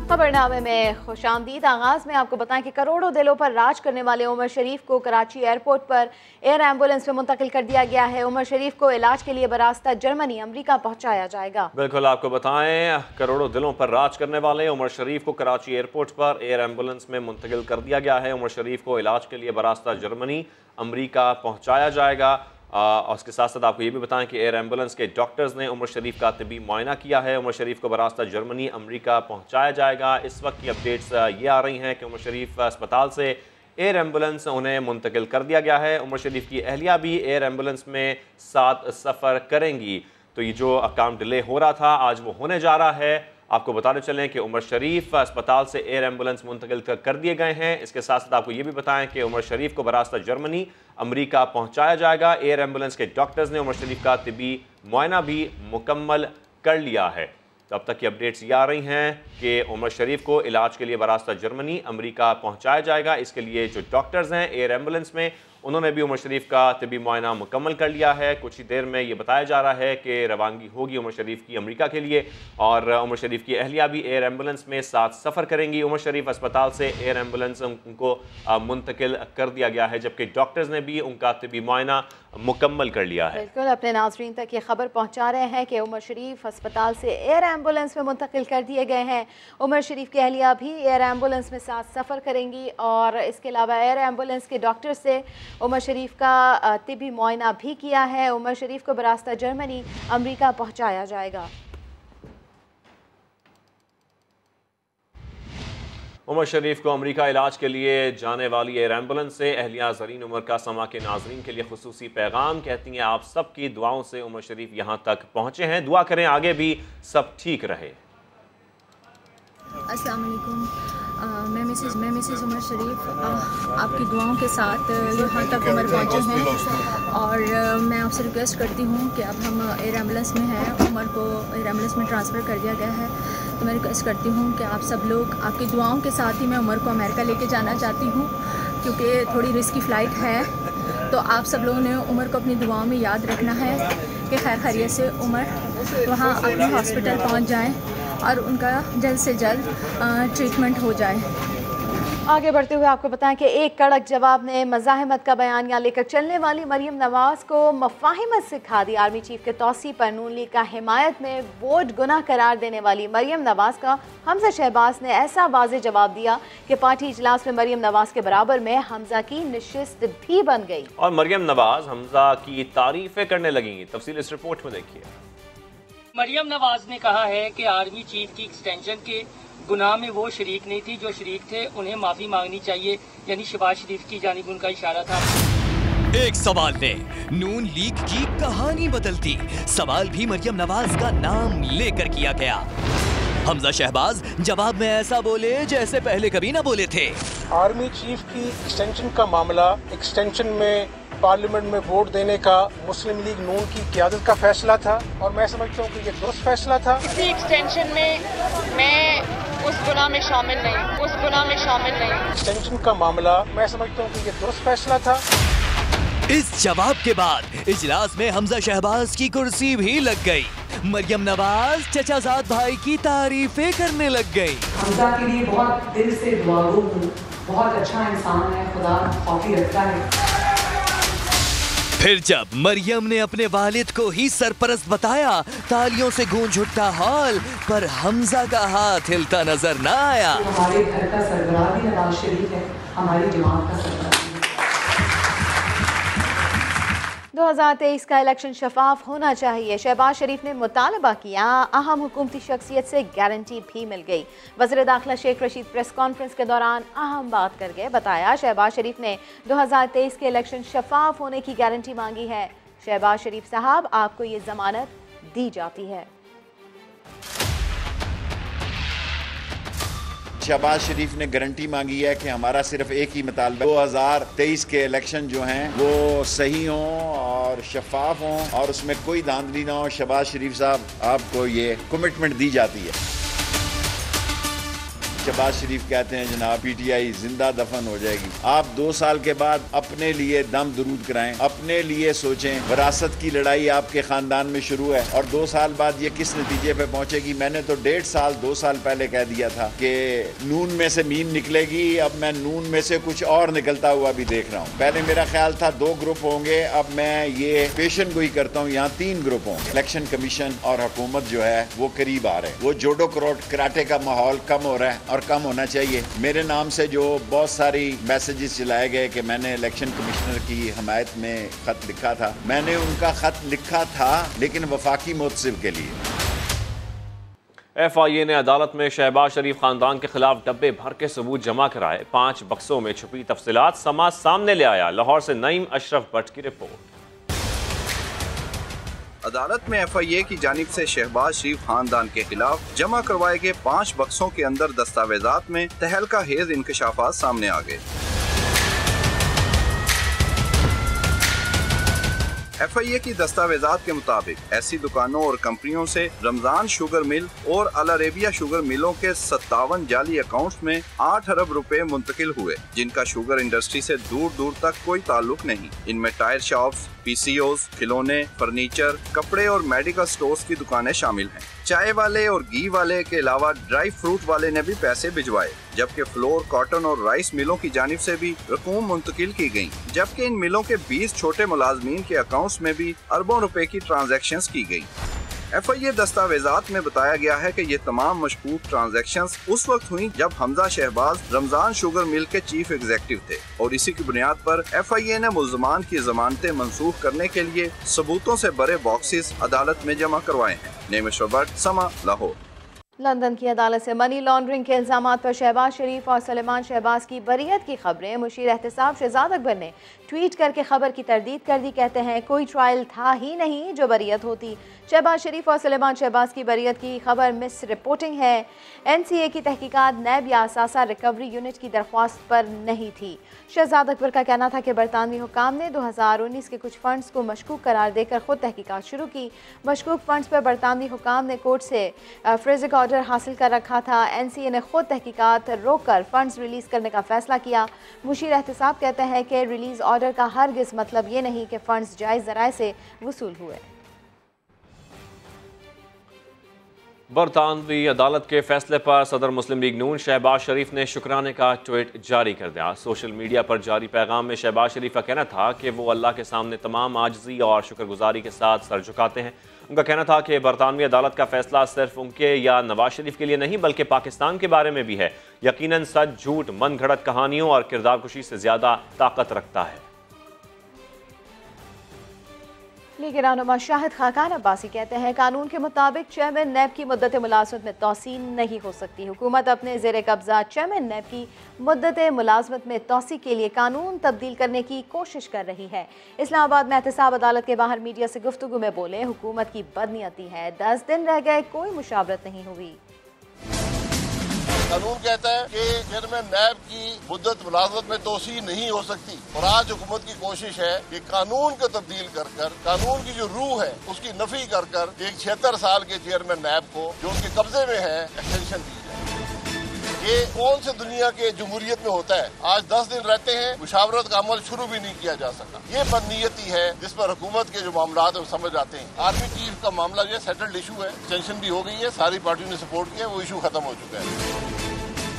खबरनामे में खुशामदीद। आगाज में आपको बताएं कि करोड़ों दिलों पर राज करने वाले उमर शरीफ को कराची एयरपोर्ट पर एयर एम्बुलेंस में मुंतकिल कर दिया गया है। उमर शरीफ को इलाज के लिए बरास्ता जर्मनी अमरीका पहुंचाया जाएगा। बिल्कुल, आपको बताएं करोड़ों दिलों पर राज करने वाले उमर शरीफ को कराची एयरपोर्ट पर एयर एम्बुलेंस में मुंतकिल कर दिया गया है। उमर शरीफ को इलाज के लिए बरास्ता जर्मनी अमरीका पहुँचाया जाएगा। और उसके साथ साथ आपको ये भी बताएं कि एयर एम्बुलेंस के डॉक्टर्स ने उमर शरीफ का तिबी मुआयना किया है। उमर शरीफ को बरास्ता जर्मनी अमरीका पहुंचाया जाएगा। इस वक्त की अपडेट्स ये आ रही हैं कि उमर शरीफ अस्पताल से एयर एम्बुलेंस उन्हें मुंतकिल कर दिया गया है। उमर शरीफ की अहलिया भी एयर एम्बुलेंस में साथ सफ़र करेंगी। तो ये जो काम डिले हो रहा था आज वो होने जा रहा है। आपको बताते चलें कि उमर शरीफ अस्पताल से एयर एम्बुलेंस मुंतकिल कर दिए गए हैं। इसके साथ साथ आपको ये भी बताएं कि उमर शरीफ को बरास्ता जर्मनी अमरीका पहुंचाया जाएगा। एयर एम्बुलेंस के डॉक्टर्स ने उमर शरीफ का तिबी मुआयना भी मुकम्मल कर लिया है। तो अब तक की अपडेट्स ये आ रही हैं कि उमर शरीफ को इलाज के लिए बरास्ता जर्मनी अमरीका पहुंचाया जाएगा। इसके लिए जो डॉक्टर्स हैं एयर एम्बुलेंस में उन्होंने भी उमर शरीफ का तिबी मुआयना मुकम्मल कर लिया है। कुछ ही देर में ये बताया जा रहा है कि रवानगी होगी उमर शरीफ की अमेरिका के लिए और उमर शरीफ की अहलिया भी एयर एम्बुलेंस में साथ सफ़र करेंगी। उमर शरीफ अस्पताल से एयर एम्बुलेंस उनको मुंतकिल कर दिया गया है, जबकि डॉक्टर्स ने भी उनका तिबी मुआयना मुकम्मल कर लिया है। बिल्कुल, अपने नाज़रीन तक ये खबर पहुँचा रहे हैं कि उमर शरीफ अस्पताल से एयर एम्बुलेंस में मुंतकिल कर दिए गए हैं। उमर शरीफ की अहलिया भी एयर एम्बुलेंस में साथ सफ़र करेंगी और इसके अलावा एयर एम्बुलेंस के डॉक्टर से उमर शरीफ का तिबी मुआयना भी किया है। उमर शरीफ को बरास्ता जर्मनी अमरीका पहुंचाया जाएगा। उमर शरीफ को अमेरिका इलाज के लिए जाने वाली एयर एम्बुलेंस से अहलिया ज़रीन उमर का समा के नाज़रीन के लिए खुसूसी पैगाम। कहती हैं आप सब की दुआओं से उमर शरीफ यहाँ तक पहुँचे हैं। दुआ करें आगे भी सब ठीक रहे। अस्सलाम वालेकुम, मैं मिसेस उमर शरीफ आपकी दुआओं के साथ यहाँ तक उमर पहुँचे हैं और मैं आपसे रिक्वेस्ट करती हूँ कि अब हम एयर एम्बुलेंस में हैं, उमर को एयर एम्बुलेंस में ट्रांसफ़र कर दिया गया है। तो मैं रिक्वेस्ट करती हूँ कि आप सब लोग आपकी दुआओं के साथ ही मैं उमर को अमेरिका लेके जाना चाहती हूँ क्योंकि थोड़ी रिस्की फ़्लाइट है। तो आप सब लोगों ने उमर को अपनी दुआओं में याद रखना है कि खैर खैरियत से उमर वहाँ अपने हॉस्पिटल पहुँच जाएँ और उनका जल्द से जल्द ट्रीटमेंट हो जाए। आगे बढ़ते हुए आपको बताएं कि एक कड़क जवाब ने मज़ाहमत का बयानिया लेकर चलने वाली मरियम नवाज को मफाहिमत सिखा दी। आर्मी चीफ के तौसी पर नून लीग का हिमायत में वोट गुनाह करार देने वाली मरियम नवाज का हमजा शहबाज ने ऐसा वाज़ेह जवाब दिया कि पार्टी इजलास में मरियम नवाज के बराबर में हमजा की नशिस्त भी बन गई और मरियम नवाज हमजा की तारीफें करने लगेंगी। तफसील इस रिपोर्ट में देखिए। मरियम नवाज ने कहा है कि आर्मी चीफ की एक्सटेंशन के गुनाह में वो शरीक नहीं थी, जो शरीक थे उन्हें माफी मांगनी चाहिए, यानी शहबाज शरीफ की जानिब उनका इशारा था। एक सवाल ने नून लीग की कहानी बदल दी। सवाल भी मरियम नवाज का नाम लेकर किया गया। हमजा शहबाज जवाब में ऐसा बोले जैसे पहले कभी ना बोले थे। आर्मी चीफ की एक्सटेंशन का मामला, एक्सटेंशन में पार्लियामेंट में वोट देने का मुस्लिम लीग नून की क़यादत का फैसला था और मैं समझता हूँ कि ये दुरुस्त फैसला था। इसी एक्सटेंशन में मैं उस गुनाह में शामिल नहीं। एक्सटेंशन का मामला मैं समझता हूँ कि ये दुरुस्त फैसला था। इस जवाब के बाद इजलास में हमजा शहबाज की कुर्सी भी लग गई। मरियम नवाज चचाजाद भाई की तारीफें करने लग गई। हमजा के लिए बहुत दिल से दुआगो हूँ, बहुत अच्छा इंसान है, खुदा खौफी रखता है। फिर जब मरियम ने अपने वालिद को ही सरपरस्त बताया, तालियों से गूंज उठा हॉल, पर हमजा का हाथ हिलता नजर न आया। हमारे घर का सरबराह भी नवाज शरीफ है, हमारी जमात का सरबराह। 2023 का इलेक्शन शफाफ होना चाहिए। शहबाज शरीफ ने मुतालबा किया। अहम हुकूमती शख्सियत से गारंटी भी मिल गई। वज़ीर दाखिला शेख रशीद प्रेस कॉन्फ्रेंस के दौरान अहम बात कर गए। बताया शहबाज शरीफ ने 2023 के इलेक्शन शफाफ होने की गारंटी मांगी है। शहबाज शरीफ साहब, आपको ये जमानत दी जाती है। शहबाज शरीफ ने गारंटी मांगी है कि हमारा सिर्फ एक ही मुतालबा 2023 के इलेक्शन जो हैं वो सही हों और शफाफ हों और उसमें कोई धांधली ना हो। शहबाज शरीफ साहब, आपको ये कमिटमेंट दी जाती है। शहबाज शरीफ कहते हैं जनाब PTI जिंदा दफन हो जाएगी। आप 2 साल के बाद अपने लिए दम दुरूद कराएं, अपने लिए सोचें। विरासत की लड़ाई आपके खानदान में शुरू है और 2 साल बाद ये किस नतीजे पे पहुंचेगी। मैंने तो 2 साल पहले कह दिया था कि नून में से मीम निकलेगी, अब मैं नून में से कुछ और निकलता हुआ भी देख रहा हूँ। पहले मेरा ख्याल था 2 ग्रुप होंगे, अब मैं ये पेशन गोई करता हूँ यहाँ 3 ग्रुप होंगे। इलेक्शन कमीशन और हुकूमत जो है वो करीब आ रहे हैं। वो जोडो कराटे का माहौल कम हो रहा है और कम होना चाहिए। मेरे नाम से जो बहुत सारी मैसेजेस चलाए गए कि मैंने इलेक्शन कमिश्नर की हमायत में खत लिखा था, मैंने उनका खत लिखा था लेकिन वफाकी मोतसिब के लिए। FIA ने अदालत में शहबाज शरीफ खानदान के खिलाफ डब्बे भर के सबूत जमा कराए। 5 बक्सों में छुपी तफसीलात समाज सामने ले आया। लाहौर से नईम अशरफ भट्ट की रिपोर्ट। अदालत में FIA की जानिब से शहबाज शरीफ खानदान के खिलाफ जमा करवाए गए 5 बक्सों के अंदर दस्तावेजात में तहलका हेज इंकशाफात सामने आ गए। FIA की दस्तावेजात के मुताबिक ऐसी दुकानों और कंपनियों से रमजान शुगर मिल और अल अरेबिया शुगर मिलों के 57 जाली अकाउंट्स में 8 अरब रुपए मुंतकिल हुए, जिनका शुगर इंडस्ट्री से दूर दूर तक कोई ताल्लुक नहीं। इनमें टायर शॉप्स, PCOs, खिलौने, फर्नीचर, कपड़े और मेडिकल स्टोर्स की दुकानें शामिल हैं। चाय वाले और घी वाले के अलावा ड्राई फ्रूट वाले ने भी पैसे भिजवाए, जबकि फ्लोर, कॉटन और राइस मिलों की जानिब से भी रकूम मुंतकिल की गयी, जबकि इन मिलों के 20 छोटे मुलाजमीन के अकाउंट्स में भी अरबों रुपए की ट्रांजैक्शंस की गयी। FIA दस्तावेजात में बताया गया है कि ये तमाम मशकूक ट्रांजैक्शंस उस वक्त हुई जब हमजा शहबाज रमजान शुगर मिल के चीफ एग्जीक्यूटिव थे और इसी की बुनियाद पर FIA ने मुल्ज़मान की जमानतें मंसूख करने के लिए सबूतों से भरे बॉक्सेस अदालत में जमा करवाए हैं। नेम शोबर्ट, समा, लाहौर। लंदन की अदालत से मनी लॉन्ड्रिंग के इल्जामात पर शहबाज शरीफ और सलेमान शहबाज की बरीयत की खबरें मुशीर एहतसाब शहजाद अकबर ने ट्वीट करके खबर की तरदीद कर दी। कहते हैं कोई ट्रायल था ही नहीं जो बरीयत होती। शहबाज शरीफ और सलेमान शहबाज की बरीयत की खबर मिस रिपोर्टिंग है। NCA की तहकीकात नैब या असासा रिकवरी यूनिट की दरख्वास्त पर नहीं थी। शहजाद अकबर का कहना था कि बरतानवी हुकाम ने 2019 के कुछ फंड्स को मशकूक करार देकर खुद तहकीकात शुरू की। मशकूक फंड्स पर बरतानवी हुकाम ने कोर्ट से फ्रेजिक ऑर्डर हासिल कर रखा था। NCA ने खुद तहकीकात रोककर फंड्स रिलीज करने का फैसला किया। मुशीर एहतसाब कहते हैं कि रिलीज ऑर्डर का हरगिज मतलब ये नहीं कि फंड्स जायज़ ज़राए से वसूल हुए। बरतानवी अदालत के फैसले पर सदर मुस्लिम लीग नून शहबाज शरीफ ने शुक्राने का ट्वीट जारी कर दिया। सोशल मीडिया पर जारी पैगाम में शहबाज शरीफ का कहना था कि वो अल्लाह के सामने तमाम आजिज़ी और शुक्रगुजारी के साथ सर झुकाते हैं। उनका कहना था कि बरतानवी अदालत का फैसला सिर्फ उनके या नवाज शरीफ के लिए नहीं बल्कि पाकिस्तान के बारे में भी है। यकीनन सच, झूठ, मन घड़त कहानियों और किरदार कुशी से ज़्यादा ताकत रखता है। लीग रहनुमा शाहिद खाकान अब्बासी कहते हैं कानून के मुताबिक चेयरमैन नैब की मुद्दत मुलाजमत में तोसी नहीं हो सकती। हुकूमत अपने ज़ेर कब्जा चेयरमैन नैब की मुद्दत मुलाजमत में तोसी के लिए कानून तब्दील करने की कोशिश कर रही है। इस्लामाबाद में एहतसाब अदालत के बाहर मीडिया से गुफ्तगू में बोले, हुकूमत की बदनीयती है, 10 दिन रह गए, कोई मुशावरत नहीं हुई। कानून कहता है कि चेयरमैन नैब की मुद्दत मुलाजमत में तोसी नहीं हो सकती और आज हुकूमत की कोशिश है कि कानून को तब्दील कर कानून की जो रूह है उसकी नफी कर एक 76 साल के चेयरमैन नैब को जो उनके कब्जे में है एक्सटेंशन दी जाए। ये कौन से दुनिया के जमहूरियत में होता है? आज 10 दिन रहते हैं, मुशावरत का अमल शुरू भी नहीं किया जा सका। ये बदनीयती है जिस पर हुकूमत के जो मामला है समझ आते हैं। आर्मी चीफ का मामला जो सेटल्ड इशू है, एक्सटेंशन भी हो गई है, सारी पार्टियों ने सपोर्ट किया, वो इशू खत्म हो चुका है।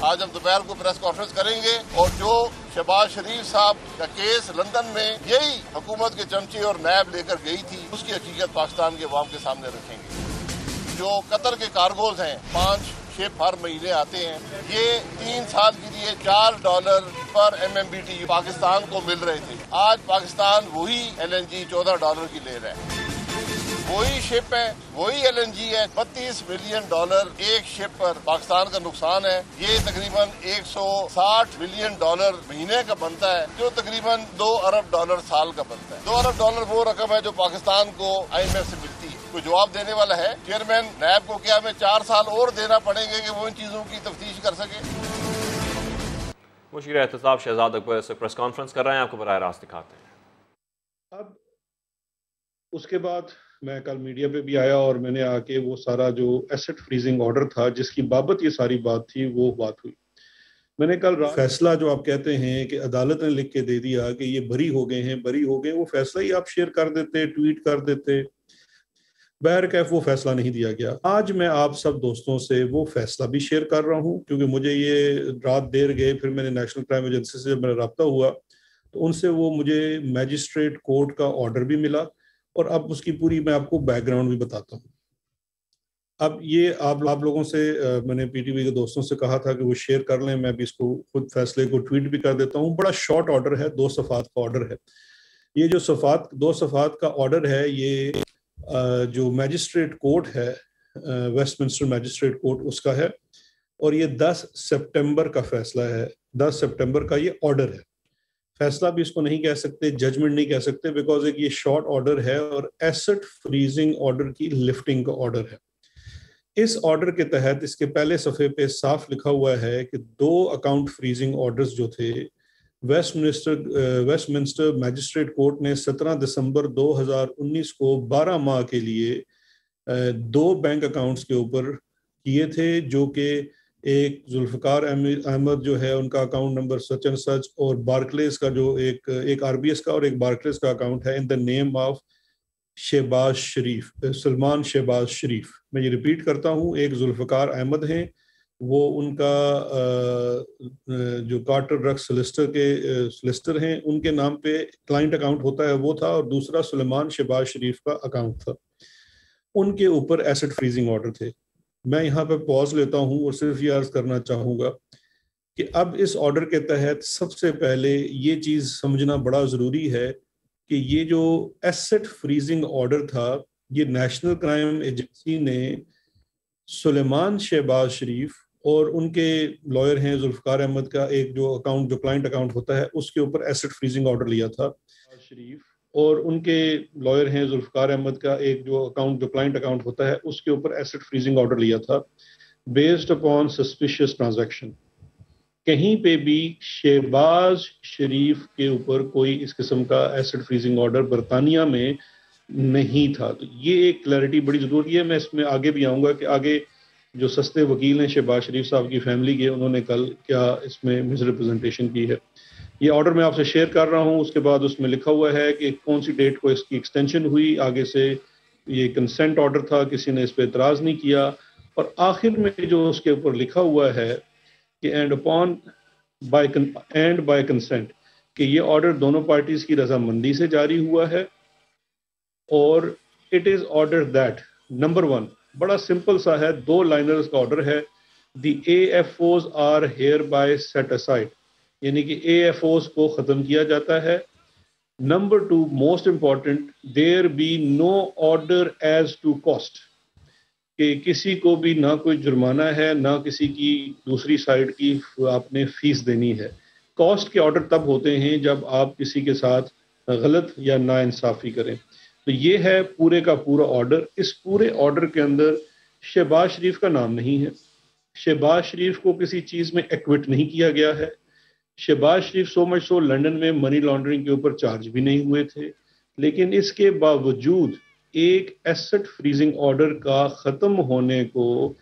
आज हम दोपहर को प्रेस कॉन्फ्रेंस करेंगे और जो शहबाज शरीफ साहब का केस लंदन में यही हुकूमत के चमचे और नैब लेकर गई थी, उसकी हकीकत पाकिस्तान के अवाम के सामने रखेंगे। जो कतर के कार्गोज हैं, 5 शिप हर महीने आते हैं, ये 3 साल के लिए $4 पर MMBTU पाकिस्तान को मिल रहे थे। आज पाकिस्तान वही LNG $14 की ले रहा है। वही शिप है, वही LNG है, $32 मिलियन एक शिप पर पाकिस्तान का नुकसान है। ये तकरीबन $160 मिलियन महीने का बनता है, जो तकरीबन $2 अरब साल का बनता है। $2 अरब वो रकम है जो पाकिस्तान को IMF से मिलती है। कोई जवाब देने वाला है? चेयरमैन नैब को क्या हमें 4 साल और देना पड़ेंगे कि वो इन चीजों की तफ्तीश कर सके? मुशीर एहतसाब शहजाद अकबर से प्रेस कॉन्फ्रेंस कर रहे हैं, आपको बराह रास्त दिखाते हैं। अब उसके बाद میں کل میڈیا پہ بھی آیا اور میں نے آ کے وہ سارا جو ایسٹ فریزنگ آرڈر تھا جس کی بابت یہ ساری بات تھی وہ بات ہوئی. میں نے کل فیصلہ جو آپ کہتے ہیں کہ عدالت نے لکھ کے دے دیا کہ یہ بری ہو گئے، وہ فیصلہ ہی آپ شیئر کر دیتے، ٹویٹ کر دیتے. بہرکیف وہ فیصلہ نہیں دیا گیا. آج میں آپ سب دوستوں سے وہ فیصلہ بھی شیئر کر رہا ہوں کیونکہ مجھے یہ رات دیر گئے. پھر میں نے نیشنل کرائم ایجنسی سے جب میرا رابطہ ہوا تو ان سے وہ مجھے میجسٹریٹ کورٹ کا آرڈر بھی ملا اور اب اس کی پوری میں آپ کو بیک گراؤنڈ بھی بتاتا ہوں. اب یہ آپ لوگوں سے میں نے پی ٹی وی کے دوستوں سے کہا تھا کہ وہ شیئر کر لیں. میں بھی اس کو خود فیصلے کو ٹویٹ بھی کر دیتا ہوں. بڑا شارٹ آرڈر ہے، 2 صفحات کا آرڈر ہے. یہ جو 2 صفحات کا آرڈر ہے یہ جو میجسٹریٹ کورٹ ہے، ویسٹ منسٹر میجسٹریٹ کورٹ، اس کا ہے اور یہ 10 سپٹمبر کا فیصلہ ہے. 10 سپٹمبر کا یہ آرڈر ہے. فیصلہ بھی اس کو نہیں کہہ سکتے، ججمنٹ نہیں کہہ سکتے، بیکاز ایک یہ شارٹ آرڈر ہے اور ایسٹ فریزنگ آرڈر کی لفٹنگ کا آرڈر ہے. اس آرڈر کے تحت اس کے پہلے صفحے پہ صاف لکھا ہوا ہے کہ 2 اکاؤنٹ فریزنگ آرڈرز جو تھے ویسٹ منسٹر میجسٹریٹ کورٹ نے 17 دسمبر 2019 کو 12 ماہ کے لیے 2 بینک اکاؤنٹس کے اوپر کیے تھے، جو کہ ایک ذوالفقار احمد جو ہے ان کا account number such and such, اور بارکلیز کا جو ایک آر بی ایس کا اور ایک بارکلیز کا اکاؤنٹ ہے ان دا نیم آف شہباز شریف، سلمان شہباز شریف. میں یہ ریپیٹ کرتا ہوں، ایک ذوالفقار احمد ہیں، وہ ان کا جو کارٹر ڈرگ سلسٹر ہیں، ان کے نام پہ کلائنٹ اکاؤنٹ ہوتا ہے وہ تھا، اور دوسرا سلمان شہباز شریف کا اکاؤنٹ تھا. ان کے اوپر ایسٹ فریزنگ آرڈر تھے. میں یہاں پہ پاز لیتا ہوں اور صرف یہ عرض کرنا چاہوں گا کہ اب اس آرڈر کے تحت سب سے پہلے یہ چیز سمجھنا بڑا ضروری ہے کہ یہ جو ایسٹ فریزنگ آرڈر تھا یہ نیشنل کرائم ایجنسی نے سلیمان شہباز شریف اور ان کے لائر ہیں ذوالفقار احمد کا ایک جو اکاؤنٹ جو کلائنٹ اکاؤنٹ ہوتا ہے اس کے اوپر ایسٹ فریزنگ آرڈر لیا تھا. شریف اور ان کے لائر ہیں ذوالفقار احمد کا ایک جو اکاؤنٹ جو کلائنٹ اکاؤنٹ ہوتا ہے اس کے اوپر ایسٹ فریزنگ آرڈر لیا تھا بیسڈ اپون سسپیشیس ٹرانزیکشن. کہیں پہ بھی شہباز شریف کے اوپر کوئی اس قسم کا ایسٹ فریزنگ آرڈر برطانیہ میں نہیں تھا. تو یہ ایک کلیئرٹی بڑی ضروری ہے. میں اس میں آگے بھی آؤں گا کہ آگے جو سستے وکیل ہیں شہباز شریف صاحب کی فیملی کے، انہوں نے کل کیا اس میں مس ریپرزنٹیشن کی ہے. یہ آرڈر میں آپ سے شیئر کر رہا ہوں. اس کے بعد اس میں لکھا ہوا ہے کہ کون سی ڈیٹ کو اس کی ایکسٹینشن ہوئی. آگے سے یہ کنسنٹ آرڈر تھا، کسی نے اس پہ اعتراض نہیں کیا. اور آخر میں جو اس کے اوپر لکھا ہوا ہے کہ اینڈ بائی کنسنٹ، کہ یہ آرڈر دونوں پارٹیز کی رضامندی سے جاری ہوا ہے. اور it is order that number 1 بڑا سمپل سا ہے، 2 لائنرز کا آرڈر ہے. The A F Os are hereby set aside, یعنی کہ اے ایف اوز کو ختم کیا جاتا ہے. Number 2 most important, there be no order as to cost, کہ کسی کو بھی نہ کوئی جرمانہ ہے نہ کسی کی دوسری سائڈ کی آپ نے فیس دینی ہے. کاسٹ کے آرڈر تب ہوتے ہیں جب آپ کسی کے ساتھ غلط یا ناانصافی کریں. تو یہ ہے پورے کا پورا آرڈر. اس پورے آرڈر کے اندر شہباز شریف کا نام نہیں ہے. شہباز شریف کو کسی چیز میں ایکوٹ نہیں کیا گیا ہے. شہباز شریف سو مچ سو لنڈن میں منی لانڈرنگ کے اوپر چارج بھی نہیں ہوئے تھے. لیکن اس کے باوجود ایک ایسٹ فریزنگ آرڈر کا ختم ہونے کو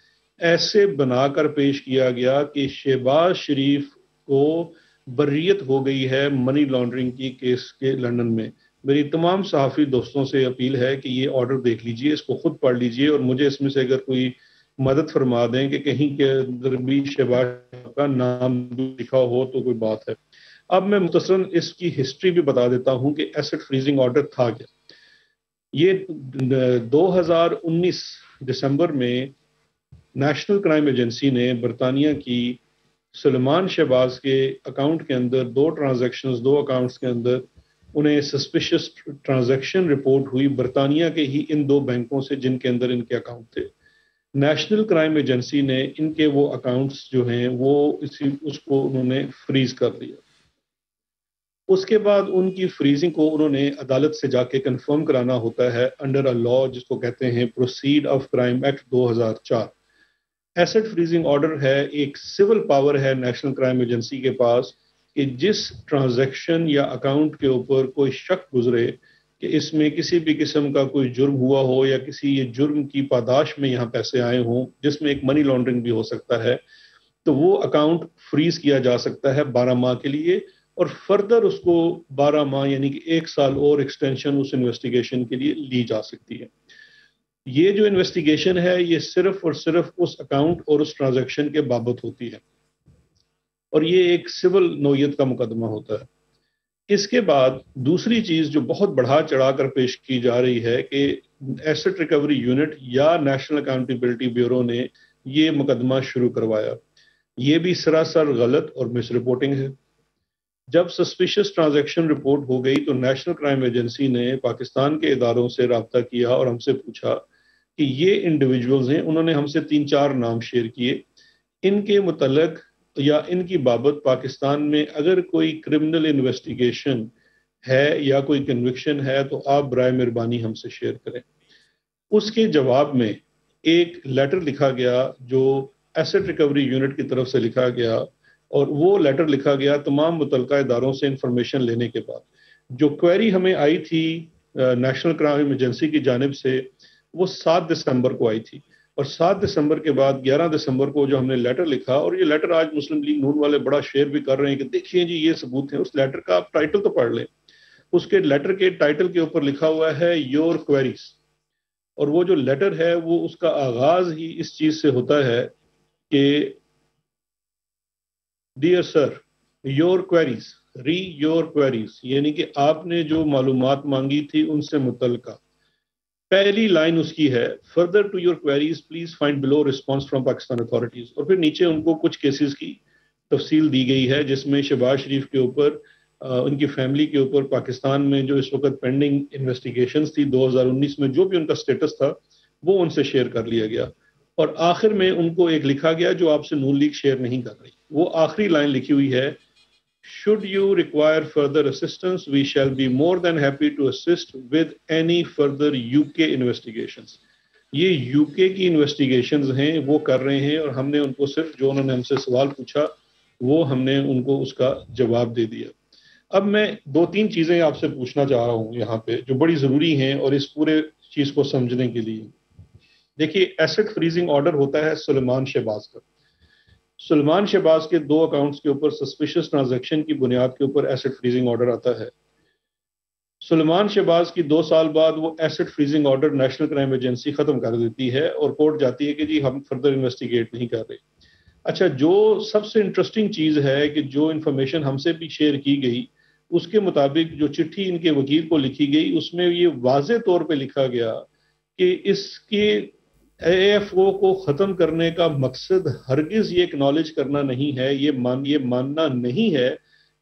ایسے بنا کر پیش کیا گیا کہ شہباز شریف کو بریت ہو گئی ہے منی لانڈرنگ کی کیس کے لندن میں. میری تمام صحافی دوستوں سے اپیل ہے کہ یہ آرڈر دیکھ لیجئے، اس کو خود پڑھ لیجئے اور مجھے اس میں سے اگر کوئی مدد فرما دیں کہ کہیں کے اندر بھی شہباز کا نام لکھا ہو تو کوئی بات ہے. اب میں مختصراً اس کی ہسٹری بھی بتا دیتا ہوں کہ ایسٹ فریزنگ آرڈر تھا کیا. یہ 2019 دسمبر میں نیشنل کرائم ایجنسی نے برطانیہ کی سلمان شہباز کے اکاؤنٹ کے اندر 2 ٹرانزیکشنز 2 اکاؤنٹس کے اندر انہیں سسپیشس ٹرانزیکشن رپورٹ ہوئی برطانیہ کے ہی ان 2 بینکوں سے جن کے اندر ان کے اکاؤنٹ تھے. نیشنل کرائم ایجنسی نے ان کے وہ اکاؤنٹس جو ہیں وہ اس کو انہوں نے فریز کر دیا. اس کے بعد ان کی فریزنگ کو انہوں نے عدالت سے جا کے کنفرم کرانا ہوتا ہے انڈر اے لا جس کو کہتے ہیں proceed of crime act 2004. Asset freezing order ہے، ایک سول پاور ہے نیشنل کرائم ایجنسی کے پاس کہ جس ٹرانزیکشن یا اکاؤنٹ کے اوپر کوئی شک گزرے کہ اس میں کسی بھی قسم کا کوئی جرم ہوا ہو یا کسی یہ جرم کی پاداش میں یہاں پیسے آئے ہوں جس میں ایک منی لانڈرنگ بھی ہو سکتا ہے، تو وہ اکاؤنٹ فریز کیا جا سکتا ہے 12 ماہ کے لیے، اور فردر اس کو 12 ماہ یعنی کہ 1 سال اور ایکسٹینشن اس انویسٹیگیشن کے لیے لی جا سکتی ہے۔ یہ جو انویسٹیگیشن ہے یہ صرف اور صرف اس اکاؤنٹ اور اس ٹرانزیکشن کے بابت ہوتی ہے، اور یہ ایک سول نوعیت کا مقدمہ ہوتا ہے۔ اس کے بعد دوسری چیز جو بہت بڑھا چڑھا کر پیش کی جا رہی ہے کہ ایسٹ ریکوری یونٹ یا نیشنل اکاؤنٹیبلٹی بیورو نے یہ مقدمہ شروع کروایا، یہ بھی سراسر غلط اور مس رپورٹنگ ہے۔ جب سسپیشس ٹرانزیکشن رپورٹ ہو گئی تو نیشنل کرائم ایجنسی نے پاکستان کے اداروں سے رابطہ کیا اور ہم سے پوچھا کہ یہ انڈیویجولز ہیں، انہوں نے ہم سے 3-4 نام شیئر کیے، ان کے متعلق یا ان کی بابت پاکستان میں اگر کوئی کرمنل انویسٹیگیشن ہے یا کوئی کنوکشن ہے تو آپ برائے مہربانی ہم سے شیئر کریں۔ اس کے جواب میں ایک لیٹر لکھا گیا جو ایسٹ ریکوری یونٹ کی طرف سے لکھا گیا، اور وہ لیٹر لکھا گیا تمام متعلقہ اداروں سے انفارمیشن لینے کے بعد۔ جو کوئری ہمیں آئی تھی نیشنل کرائم ایجنسی کی جانب سے وہ 7 دسمبر کو آئی تھی، اور 7 دسمبر کے بعد 11 دسمبر کو جو ہم نے لیٹر لکھا، اور یہ لیٹر آج مسلم لیگ نون والے بڑا شیئر بھی کر رہے ہیں کہ دیکھیے جی یہ ثبوت ہیں، اس لیٹر کا آپ ٹائٹل تو پڑھ لیں۔ اس کے لیٹر کے ٹائٹل کے اوپر لکھا ہوا ہے یور کوئریز، اور وہ جو لیٹر ہے وہ اس کا آغاز ہی اس چیز سے ہوتا ہے کہ dear sir your queries re your queries, یعنی کہ آپ نے جو معلومات مانگی تھی ان سے متعلقہ۔ پہلی لائن اس کی ہے further to your queries please find below response from Pakistan authorities, اور پھر نیچے ان کو کچھ کیسز کی تفصیل دی گئی ہے جس میں شہباز شریف کے اوپر، ان کی فیملی کے اوپر پاکستان میں جو اس وقت پینڈنگ انویسٹیگیشنز تھی 2019 میں جو بھی ان کا سٹیٹس تھا وہ ان سے شیئر کر لیا گیا، اور آخر میں ان کو ایک لکھا گیا جو آپ سے نون لیگ شیئر نہیں کر رہی، وہ آخری لائن لکھی ہوئی ہے should you require further assistance we shall be more than happy to assist with any further UK investigations۔ یہ UK کی انویسٹیگیشنز ہیں وہ کر رہے ہیں، اور ہم نے ان کو صرف جو انہوں نے ہم سے سوال پوچھا وہ ہم نے ان کو اس کا جواب دے دیا۔ اب میں 2-3 چیزیں آپ سے پوچھنا چاہ رہا ہوں یہاں پہ جو بڑی ضروری ہیں اور اس پورے چیز کو سمجھنے کے لیے۔ دیکھیے ایسٹ فریزنگ آرڈر ہوتا ہے سلیمان شہباز کا۔ سلیمان شہباز کے 2 اکاؤنٹس کے اوپر سسپیشس ٹرانزیکشن کی بنیاد کے اوپر ایسٹ فریزنگ آرڈر آتا ہے۔ سلیمان شہباز کی 2 سال بعد وہ asset freezing order national crime agency ختم کر دیتی ہے اور کورٹ جاتی ہے کہ جی ہم فردر انویسٹیگیٹ نہیں کر رہے۔ اچھا، جو سب سے انٹرسٹنگ چیز ہے کہ جو انفارمیشن ہم سے بھی شیئر کی گئی اس کے مطابق جو چٹھی ان کے وکیل کو لکھی گئی اس میں یہ واضح طور پہ لکھا گیا کہ اس کے AFO کو ختم کرنے کا مقصد ہرگز یہ اکنالج کرنا نہیں ہے، یہ ماننا نہیں ہے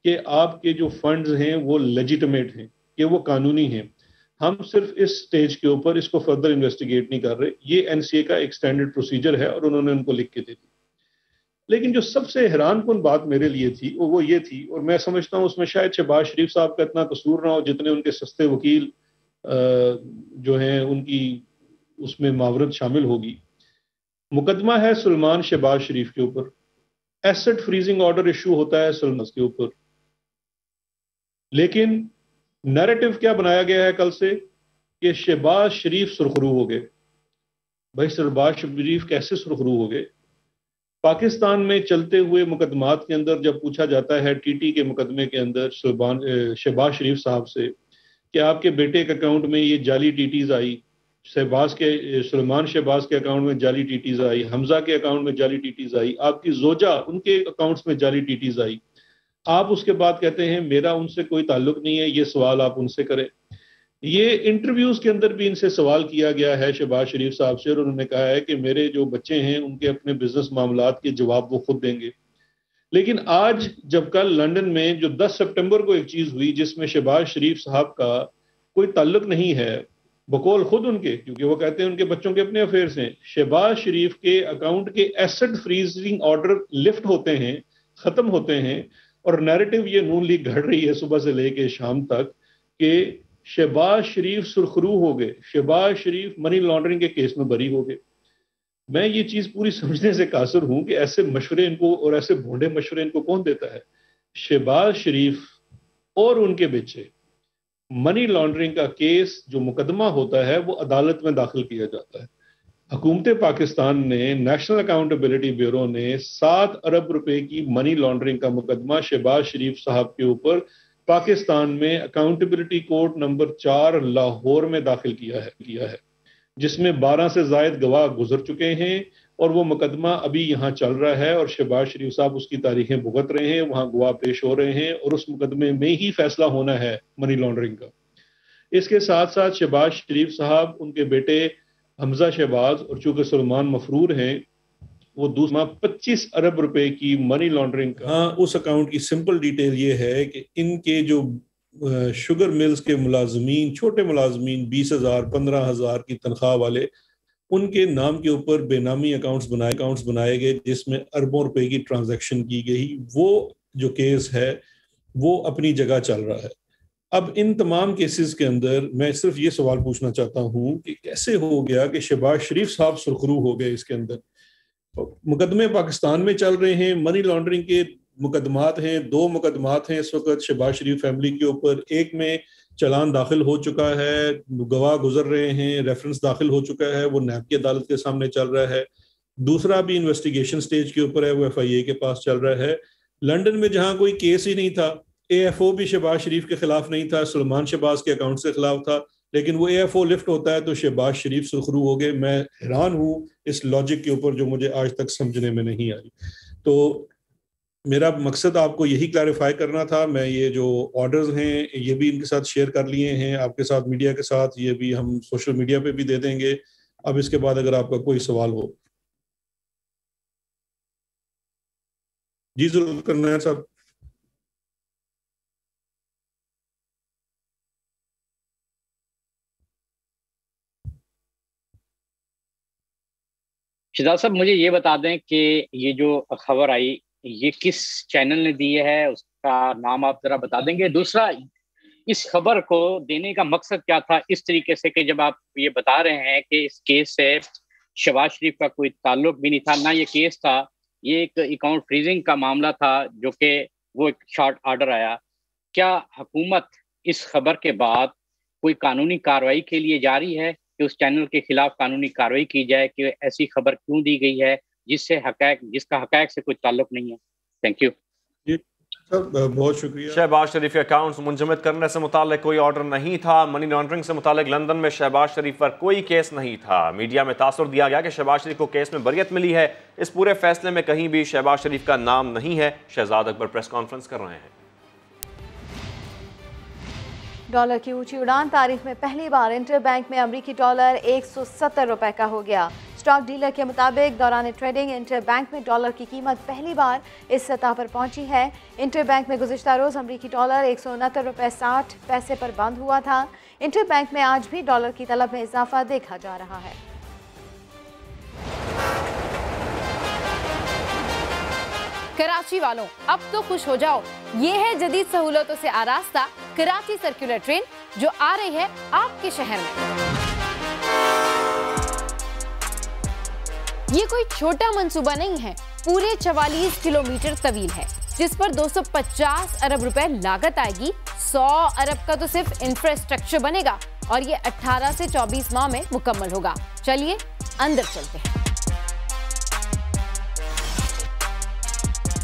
کہ آپ کے جو فنڈز ہیں وہ لیجیٹمیٹ ہیں، کہ وہ قانونی ہیں۔ ہم صرف اس سٹیج کے اوپر اس کو فردر انویسٹیگیٹ نہیں کر رہے، یہ NCA کا ایک سٹینڈرڈ پروسیجر ہے اور انہوں نے ان کو لکھ کے دے دی۔ لیکن جو سب سے حیران کن بات میرے لیے تھی وہ یہ تھی، اور میں سمجھتا ہوں اس میں شاید شہباز شریف صاحب کا اتنا قصور نہ ہو جتنے ان کے سستے وکیل جو ہیں ان کی اس میں معاورت شامل ہوگی۔ مقدمہ ہے سلمان شہباز شریف کے اوپر، ایسٹ فریزنگ آرڈر ایشو ہوتا ہے سلمان کے اوپر، لیکن نیریٹو کیا بنایا گیا ہے کل سے کہ شہباز شریف سرخرو ہو گئے۔ بھائی شہباز شریف کیسے سرخرو ہو گئے؟ پاکستان میں چلتے ہوئے مقدمات کے اندر جب پوچھا جاتا ہے TT کے مقدمے کے اندر شہباز شریف صاحب سے کہ آپ کے بیٹے کے اکاؤنٹ میں یہ جعلی TTs آئی، سلمان شہباز کے اکاؤنٹ میں جعلی TTs آئی، حمزہ کے اکاؤنٹ میں جعلی TTs آئی، آپ کی زوجہ ان کے اکاؤنٹس میں جعلی TTs آئی، آپ اس کے بعد کہتے ہیں میرا ان سے کوئی تعلق نہیں ہے، یہ سوال آپ ان سے کریں۔ یہ انٹرویوز کے اندر بھی ان سے سوال کیا گیا ہے شہباز شریف صاحب سے، اور انہوں نے کہا ہے کہ میرے جو بچے ہیں ان کے اپنے بزنس معاملات کے جواب وہ خود دیں گے۔ لیکن آج جب کل لندن میں جو 10 سپٹمبر کو ایک چیز ہوئی جس میں شہباز شریف صاحب کا کوئی تعلق نہیں ہے بقول خود ان کے، کیونکہ وہ کہتے ہیں ان کے بچوں کے اپنے افیئرس ہیں، شہباز شریف کے اکاؤنٹ کے ایسٹ فریزنگ آرڈر لفٹ ہوتے ہیں، ختم ہوتے ہیں، اور نیریٹو یہ نون لیگ گھڑ رہی ہے صبح سے لے کے شام تک کہ شہباز شریف سرخرو ہو گئے، شہباز شریف منی لانڈرنگ کے کیس میں بری ہو گئے۔ میں یہ چیز پوری سمجھنے سے قاصر ہوں کہ ایسے مشورے ان کو اور ایسے بھونڈے مشورے ان کو کون دیتا ہے؟ شہباز شریف اور ان کے بچے منی لانڈرنگ کا کیس جو مقدمہ ہوتا ہے وہ عدالت میں داخل کیا جاتا ہے۔ حکومت پاکستان نے نیشنل اکاؤنٹیبلٹی بیورو نے 7 ارب روپے کی منی لانڈرنگ کا مقدمہ شہباز شریف صاحب کے اوپر پاکستان میں اکاؤنٹیبلٹی کورٹ نمبر 4 لاہور میں داخل کیا ہے جس میں 12 سے زائد گواہ گزر چکے ہیں اور وہ مقدمہ ابھی یہاں چل رہا ہے اور شہباز شریف صاحب اس کی تاریخیں بھگت رہے ہیں، وہاں گواہ پیش ہو رہے ہیں اور اس مقدمے میں ہی فیصلہ ہونا ہے منی لانڈرنگ کا۔ اس کے ساتھ ساتھ شہباز شریف صاحب، ان کے بیٹے حمزہ شہباز اور چونکہ سلمان مفرور ہیں، وہ دوسرا 25 ارب روپے کی منی لانڈرنگ کا۔ ہاں، اس اکاؤنٹ کی سمپل ڈیٹیل یہ ہے کہ ان کے جو شوگر ملز کے ملازمین، چھوٹے ملازمین 20,000 15,000 کی تنخواہ والے، ان کے نام کے اوپر بے نامی اکاؤنٹس بنائے گئے جس میں اربوں روپے کی ٹرانزیکشن کی گئی۔ وہ جو کیس ہے وہ اپنی جگہ چل رہا ہے۔ اب ان تمام کیسز کے اندر میں صرف یہ سوال پوچھنا چاہتا ہوں کہ کیسے ہو گیا کہ شہباز شریف صاحب سرخرو ہو گئے اس کے اندر؟ مقدمے پاکستان میں چل رہے ہیں، منی لانڈرنگ کے مقدمات ہیں، 2 مقدمات ہیں اس وقت شہباز شریف فیملی کے اوپر۔ ایک میں چلان داخل ہو چکا ہے، گواہ گزر رہے ہیں، ریفرنس داخل ہو چکا ہے، وہ نیب کی عدالت کے سامنے چل رہا ہے۔ دوسرا بھی انویسٹیگیشن سٹیج کے اوپر ہے، وہ FIA کے پاس چل رہا ہے۔ لنڈن میں جہاں کوئی کیس ہی نہیں تھا، AFO بھی شہباز شریف کے خلاف نہیں تھا، سلمان شہباز کے اکاؤنٹ کے خلاف تھا، لیکن وہ AFO لفٹ ہوتا ہے تو شہباز شریف سرخرو ہو گئے۔ میں حیران ہوں اس لاجک کے اوپر جو مجھے آج تک سمجھنے میں نہیں آئی۔ تو میرا مقصد آپ کو یہی کلیریفائی کرنا تھا۔ میں یہ جو آرڈرز ہیں یہ بھی ان کے ساتھ شیئر کر لیے ہیں، آپ کے ساتھ میڈیا کے ساتھ، یہ بھی ہم سوشل میڈیا پہ بھی دے دیں گے۔ اب اس کے بعد اگر آپ کا کوئی سوال ہو جی ضرور کرنا ہے صاحب۔ شہزاد صاحب مجھے یہ بتا دیں کہ یہ جو خبر آئی یہ کس چینل نے دی ہے، اس کا نام آپ ذرا بتا دیں گے؟ دوسرا، اس خبر کو دینے کا مقصد کیا تھا اس طریقے سے کہ جب آپ یہ بتا رہے ہیں کہ اس کیس سے شہباز شریف کا کوئی تعلق بھی نہیں تھا، نہ یہ کیس تھا، یہ ایک اکاؤنٹ فریزنگ کا معاملہ تھا جو کہ وہ ایک شارٹ آرڈر آیا، کیا حکومت اس خبر کے بعد کوئی قانونی کارروائی کے لیے جاری ہے کہ اس چینل کے خلاف قانونی کارروائی کی جائے کہ ایسی خبر کیوں دی گئی ہے جس کا حقائق سے کوئی تعلق نہیں ہے؟ تھینک یو جی بہت شکریہ۔ شہباز شریف کے اکاؤنٹس منجمد کرنے سے متعلق کوئی آرڈر نہیں تھا۔ منی لانڈرنگ سے متعلق لندن میں شہباز شریف پر کوئی کیس نہیں تھا۔ میڈیا میں تاثر دیا گیا کہ شہباز شریف کو کیس میں بریت ملی ہے۔ اس پورے فیصلے میں کہیں بھی شہباز شریف کا نام نہیں ہے۔ شہزاد اکبر پریس کانفرنس کر رہے ہیں۔ ڈالر کی اونچی اڑان، تاریخ میں پہلی بار انٹر بینک میں امریکی ڈالر 170 روپے کا ہو گیا۔ اسٹاک ڈیلر کے مطابق دوران ٹریڈنگ انٹر بینک میں ڈالر کی قیمت پہلی بار اس سطح پر پہنچی ہے۔ انٹر بینک میں گزشتہ روز امریکی ڈالر 169 روپے 60 پیسے پر بند ہوا تھا۔ انٹر بینک میں آج بھی ڈالر کی طلب میں اضافہ دیکھا جا رہا ہے۔ کراچی والوں اب تو خوش ہو جاؤ، یہ ہے جدید سہولتوں سے آراستہ کراچی سرکولر ٹرین جو آ رہی ہے آپ کے شہر میں۔ یہ کوئی چھوٹا منصوبہ نہیں ہے، پورے 44 کلومیٹر طویل ہے جس پر 250 ارب روپے لاگت آئے گی۔ 100 ارب کا تو صرف انفراسٹرکچر بنے گا اور یہ 18 سے 24 ماہ میں مکمل ہوگا۔ چلیے اندر چلتے ہیں۔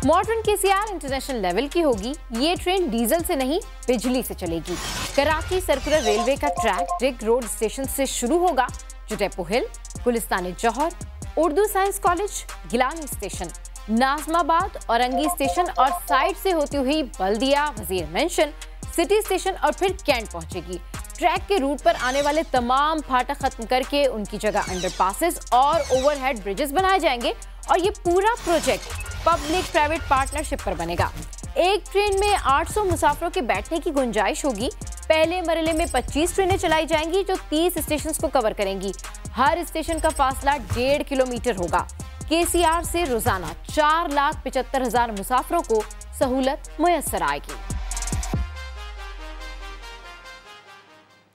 ماڈرن KCR انٹرنیشنل لیول کی ہوگی۔ یہ ٹرین ڈیزل سے نہیں بجلی سے چلے گی۔ کراچی سرکولر ریلوے کا ٹریک رگ روڈ اسٹیشن سے شروع ہوگا جو depot hill, Gulistan Johar, Urdu science college, Gilani station, Nazimabad, Orangi station اور سائٹ سے ہوتی ہوئی بلدیہ، وزیر مینشن، سٹی اسٹیشن اور پھر کینٹ پہنچے گی۔ ٹریک کے روٹ پر آنے والے تمام پھاٹک ختم کر کے ان کی جگہ انڈر پاسز اور اوور ہیڈ بریجز بنائے جائیں گے اور یہ پورا پروجیکٹ پبلک پرائیویٹ پارٹنرشپ پر بنے گا۔ ایک ٹرین میں 800 مسافروں کے بیٹھنے کی گنجائش ہوگی۔ پہلے مرحلے میں 25 ٹرینیں چلائی جائیں گی جو 30 اسٹیشنز کو کور کریں گی۔ ہر اسٹیشن کا فاصلہ 1.5 کلومیٹر ہوگا۔ KCR سے روزانہ 4,75,000 مسافروں کو سہولت میسر آئے گی۔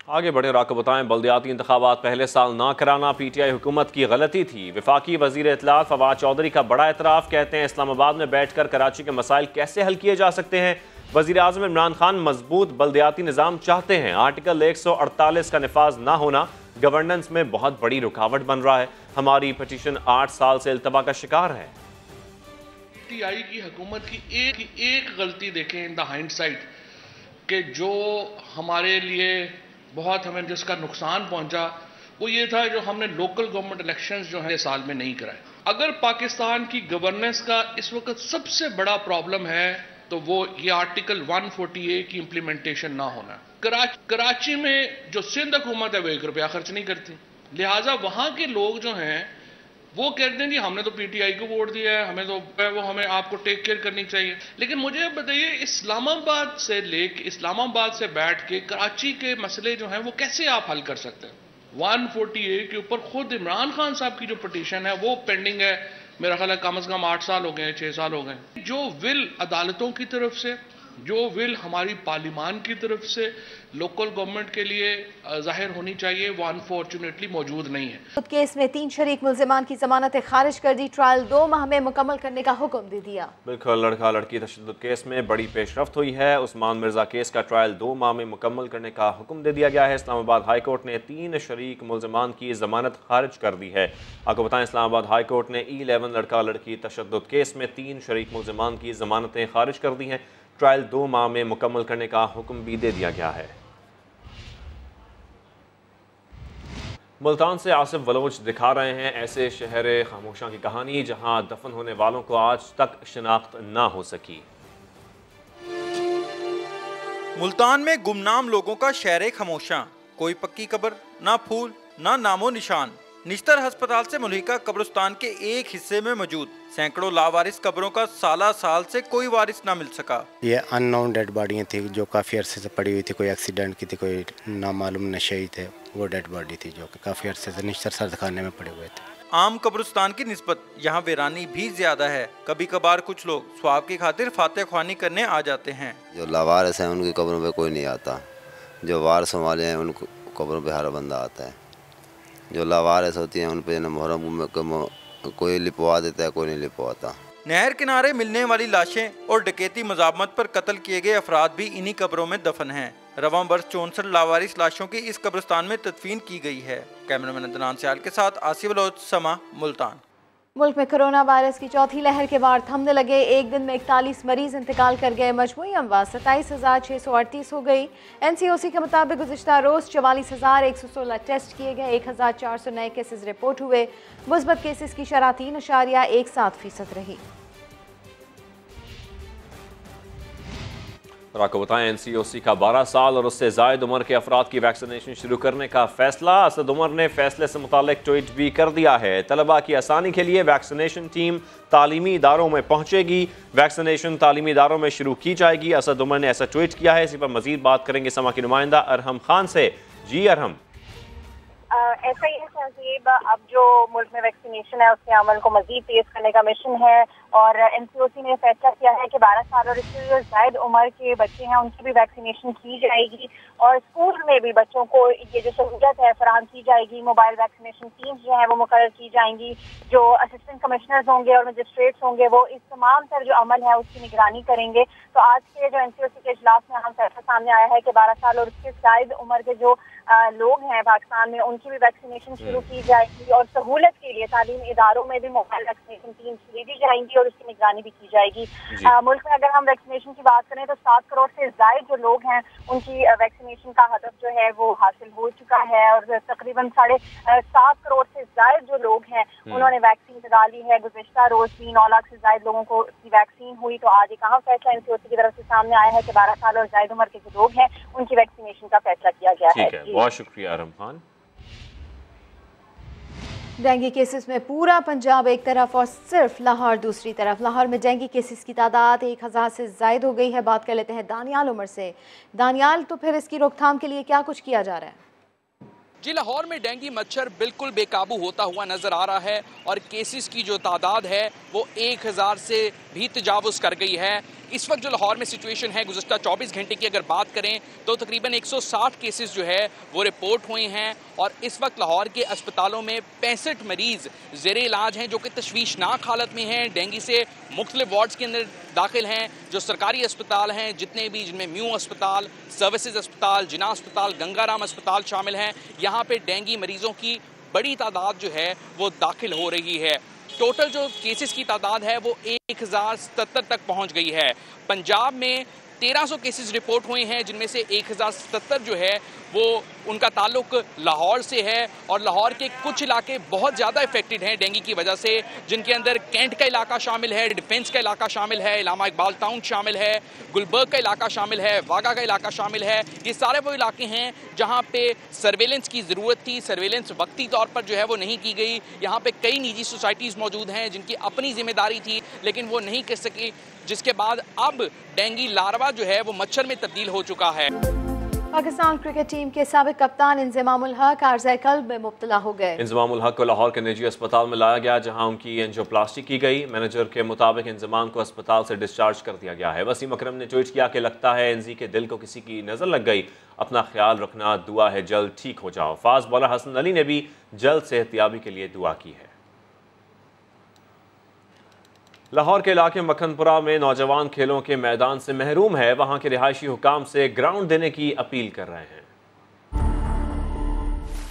آگے بڑھیں اور آپ کو بتائیں بلدیاتی انتخابات پہلے سال نہ کرانا PTI حکومت کی غلطی تھی۔ وفاقی وزیر اطلاعات فواد چودھری کا بڑا اعتراف، کہتے ہیں اسلام آباد میں بیٹھ کر کراچی کے مسائل کیسے حل کیے جا سکتے ہیں۔ वज़ीर आज़म इमरान खान मजबूत बल्दियाती निज़ाम चाहते हैं। आर्टिकल 148 का निफाज ना होना गवर्नेंस में बहुत बड़ी रुकावट बन रहा है। हमारी पटिशन 8 साल से इल्तबा का शिकार है। PTI की हुकूमत की एक गलती देखें इन द हाइंडसाइट कि जो हमारे लिए बहुत हमें जिसका नुकसान पहुंचा वो ये था जो हमने लोकल गवर्नमेंट इलेक्शंस जो है साल में नहीं कराए। अगर पाकिस्तान की गवर्नेंस का इस वक्त सबसे बड़ा प्रॉब्लम है तो वो ये आर्टिकल 140A की इम्प्लीमेंटेशन ना होना। कराची में जो सिंध हुकूमत है वो 1 रुपया खर्च नहीं करती, लिहाजा वहां के लोग जो हैं वो कहते हैं कि हमने तो PTI को वोट दिया है, हमें तो वो हमें आपको टेक केयर करनी चाहिए। लेकिन मुझे बताइए इस्लामाबाद से बैठ के कराची के मसले जो हैं वो कैसे आप हल कर सकते हैं? 140A के ऊपर खुद इमरान खान साहब की जो पटिशन है वो पेंडिंग है, मेरा ख्याल है कम से कम 8 साल हो गए, 6 साल हो गए। जो विल अदालतों की तरफ से, जो विल हमारी पार्लियामान की तरफ से लोकल गवर्नमेंट के लिए जाहिर होनी चाहिए वो अनफॉर्चुनेटली मौजूद नहीं है। केस में 3 शरीक मुल्जिमान की जमानतें खारिज कर दी, ट्रायल 2 माह में मुकम्मल करने का हुक्म दे दिया। बिल्कुल, लड़का लड़की तशद्दुद केस में बड़ी पेशरफ्त हुई है। उस्मान मिर्जा केस का ट्रायल 2 माह में मुकम्मल करने का हुक्म दे दिया गया है। इस्लामाबाद हाई कोर्ट ने 3 शरीक मुल्जिमान की जमानत खारिज कर दी है। आपको बताएं, इस्लामाबाद हाई कोर्ट ने E11 लड़का लड़की तशद्दुद केस में 3 शरीक मुल्जिमान की जमानतें खारिज कर दी हैं। ट्रायल 2 माह में मुकम्मल करने का हुक्म भी दे दिया गया है। मुल्तान से आसिफ बलोच दिखा रहे हैं ऐसे शहर खामोशां की कहानी जहां दफन होने वालों को आज तक शिनाख्त ना हो सकी। मुल्तान में गुमनाम लोगों का शहर खामोशां, कोई पक्की कब्र, ना फूल, ना नामो निशान। निश्तर अस्पताल से मुल्हिका कब्रिस्तान के एक हिस्से में मौजूद सैकड़ों लावारिस कब्रों का साल से कोई वारिस ना मिल सका। ये अननोन डेड बॉडियाँ थी जो काफ़ी अरसे से पड़ी हुई थी, कोई एक्सीडेंट की थी, कोई नामालूम नशे थे, वो डेड बॉडी थी जो कि काफ़ी अरसे से निश्तर सर्द खाने में पड़े हुए थे। आम कब्रिस्तान की निस्बत यहाँ वीरानी भी ज्यादा है। कभी कभार कुछ लोग स्वाब की खातिर फातह ख्वानी करने आ जाते हैं। जो लावारिस हैं उनकी कब्रों पे कोई नहीं आता, जो वारिस वाले हैं उन कब्रों पे हर बंदा आता है। जो लावारिस होती हैं उन पे मुहर्रम में कोई लिपवा देता है, कोई नहीं लिपवाता। नहर किनारे मिलने वाली लाशें और डकैती मजामत पर कत्ल किए गए अफराद भी इन्हीं कब्रों में दफन हैं। रवां बरस 64 लावारिस लाशों की इस कब्रिस्तान में तदफीन की गई है। कैमरामैन अदनान सियाल के साथ आसिफ बलोच, समा, मुल्तान। मुल्क में कोरोना वायरस की चौथी लहर के बाद थमने लगे। एक दिन में 41 मरीज इंतकाल कर गए। मजमूई अमवात 27,638 हो गई। NCOC के मुताबिक गुज़िश्ता रोज़ 44,116 टेस्ट किए गए। 1,400 नए केसेस रिपोर्ट हुए। मुस्बत केसेस की शरह 3.17% रही। और आपको बताएं, NCOC का 12 साल और उससे ज़ायद उम्र के अफराद की वैक्सीनेशन शुरू करने का फैसला। असद उमर ने फैसले से मुतालिक ट्वीट भी कर दिया है। तलबा की आसानी के लिए वैक्सीनेशन टीम तालीमी इदारों में पहुंचेगी। वैक्सीनेशन तालीमी इदारों में शुरू की जाएगी। असद उमर ने ऐसा ट्वीट किया है। इसी पर मजीद बात करेंगे समा की नुमाइंदा अरहम खान से। जी अरहम। ऐसा ही है तहजीब, अब जो मुल्क में वैक्सीनेशन है उसके अमल को मजीद तेज करने का मिशन है और NCOC ने फैसला किया है कि 12 साल और इससे जो जायद उम्र के बच्चे हैं उनकी भी वैक्सीनेशन की जाएगी और स्कूल में भी बच्चों को ये जो सहूलत है फराहम की जाएगी। मोबाइल वैक्सीनेशन टीम्स जो है वो मुकर्रर की जाएंगी। जो असिस्टेंट कमिश्नर्स होंगे और मजिस्ट्रेट्स होंगे वो इस तमाम तर जो अमल है उसकी निगरानी करेंगे। तो आज के जो NCOC के इजलास में अहम फैसला सामने आया है कि 12 साल और उसके जायद उम्र के जो लोग हैं पाकिस्तान में उनकी भी वैक्सीनेशन शुरू की जाएगी और सहूलत के लिए तालीमी इदारों में भी मोबाइल वैक्सीनेशन टीम्स भेजी जाएंगी और उसकी निगरानी भी की जाएगी। मुल्क में अगर हम वैक्सीनेशन की बात करें तो 7 करोड़ से जायद जो लोग हैं उनकी वैक्सीनेशन का हदफ जो है वो हासिल हो चुका है और तकरीबन 7.5 करोड़ से जायद जो लोग हैं उन्होंने वैक्सीन लगा ली है। गुज़िश्ता रोज भी 9 लाख से जायद लोगों को वैक्सीन हुई। तो आज एक अहम फैसला NCOC की तरफ से सामने आया है कि 12 साल और जायद उम्र के जो लोग हैं उनकी वैक्सीनेशन का फैसला किया गया है। बहुत शुक्रिया अरहम खान। डेंगू केसेस में पूरा पंजाब एक तरफ और सिर्फ लाहौर दूसरी तरफ। लाहौर में डेंगू केसेस की तादाद 1000 से ज़ायद हो गई है। बात कर लेते हैं दानियाल उमर से। दानियाल, तो फिर इसकी रोकथाम के लिए क्या कुछ किया जा रहा है? जी, लाहौर में डेंगू मच्छर बिल्कुल बेकाबू होता हुआ नजर आ रहा है और केसेस की जो तादाद है वो 1000 से भी तजावुज़ कर गई है। इस वक्त जो लाहौर में सिचुएशन है, गुज़श्ता 24 घंटे की अगर बात करें तो तकरीबन 160 केसेस जो है वो रिपोर्ट हुए हैं और इस वक्त लाहौर के अस्पतालों में 65 मरीज ज़ेरे इलाज हैं जो कि तशवीशनाक हालत में हैं। डेंगू से मुख्तलिफ वार्ड्स के अंदर दाखिल हैं। जो सरकारी अस्पताल हैं जितने भी, जिनमें म्यू अस्पताल, सर्विसेज अस्पताल, जिना अस्पताल, गंगाराम अस्पताल शामिल हैं, यहाँ पे डेंगू मरीजों की बड़ी तादाद जो है वो दाखिल हो रही है। टोटल जो केसेस की तादाद है वो 1077 तक पहुंच गई है। पंजाब में 1300 केसेस रिपोर्ट हुए हैं जिनमें से 1077 जो है वो उनका ताल्लुक लाहौर से है और लाहौर के कुछ इलाके बहुत ज़्यादा इफेक्टेड हैं डेंगू की वजह से, जिनके अंदर कैंट का इलाका शामिल है, डिफेंस का इलाका शामिल है, इलामा इकबाल टाउन शामिल है, गुलबर्ग का इलाका शामिल है, वागा का इलाका शामिल है। ये सारे वो इलाके हैं जहाँ पे सर्वेलेंस की ज़रूरत थी, सर्वेलेंस वक्ती तौर पर जो है वो नहीं की गई। यहाँ पे कई निजी सोसाइटीज़ मौजूद हैं जिनकी अपनी जिम्मेदारी थी लेकिन वो नहीं कर सकी, जिसके बाद अब डेंगू लार्वा जो है वो मच्छर में तब्दील हो चुका है। पाकिस्तान क्रिकेट टीम के साबिक कप्तान इंज़मामुल हक आर्ज़े क़ल्ब में मुब्तला हो गए। इंज़मामुल हक को लाहौर के निजी अस्पताल में लाया गया जहां उनकी एंजियोप्लास्टी की गई। मैनेजर के मुताबिक इंज़माम को अस्पताल से डिस्चार्ज कर दिया गया है। वसीम अकरम ने ट्वीट किया कि लगता है एनजी के दिल को किसी की नज़र लग गई, अपना ख्याल रखना, दुआ है जल्द ठीक हो जाओ। फास्ट बॉलर हसन अली ने भी जल्द सेहतियाबी के लिए दुआ की है। लाहौर के इलाके मक्खनपुरा में नौजवान खेलों के मैदान से महरूम है। वहां के रिहायशी हुकाम से ग्राउंड देने की अपील कर रहे हैं।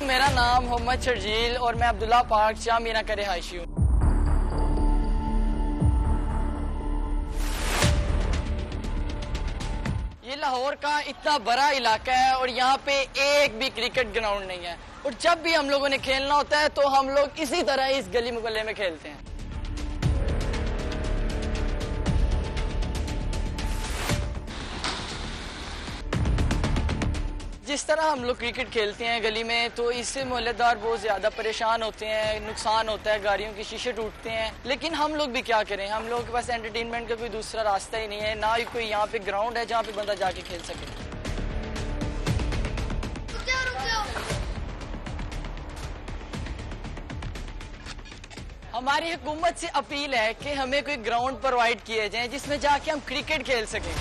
मेरा नाम मोहम्मद शर्जील और मैं अब्दुल्ला पार्क शाह मीना का रिहायशी हूँ। ये लाहौर का इतना बड़ा इलाका है और यहाँ पे एक भी क्रिकेट ग्राउंड नहीं है और जब भी हम लोगों ने खेलना होता है तो हम लोग इसी तरह इस गली मुहल्ले में खेलते हैं। जिस तरह हम लोग क्रिकेट खेलते हैं गली में तो इससे मोहल्लेदार बहुत ज़्यादा परेशान होते हैं, नुकसान होता है, गाड़ियों के शीशे टूटते हैं। लेकिन हम लोग भी क्या करें, हम लोगों के पास एंटरटेनमेंट का कोई दूसरा रास्ता ही नहीं है, ना ही कोई यहाँ पे ग्राउंड है जहाँ पे बंदा जाके खेल सके। हमारी हुकूमत से अपील है कि हमें कोई ग्राउंड प्रोवाइड किए जाए जिसमें जाके हम क्रिकेट खेल सकें।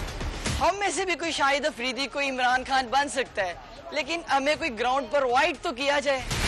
हम में से भी कोई शाहिद अफरीदी, कोई इमरान खान बन सकता है, लेकिन हमें कोई ग्राउंड प्रोवाइड तो किया जाए।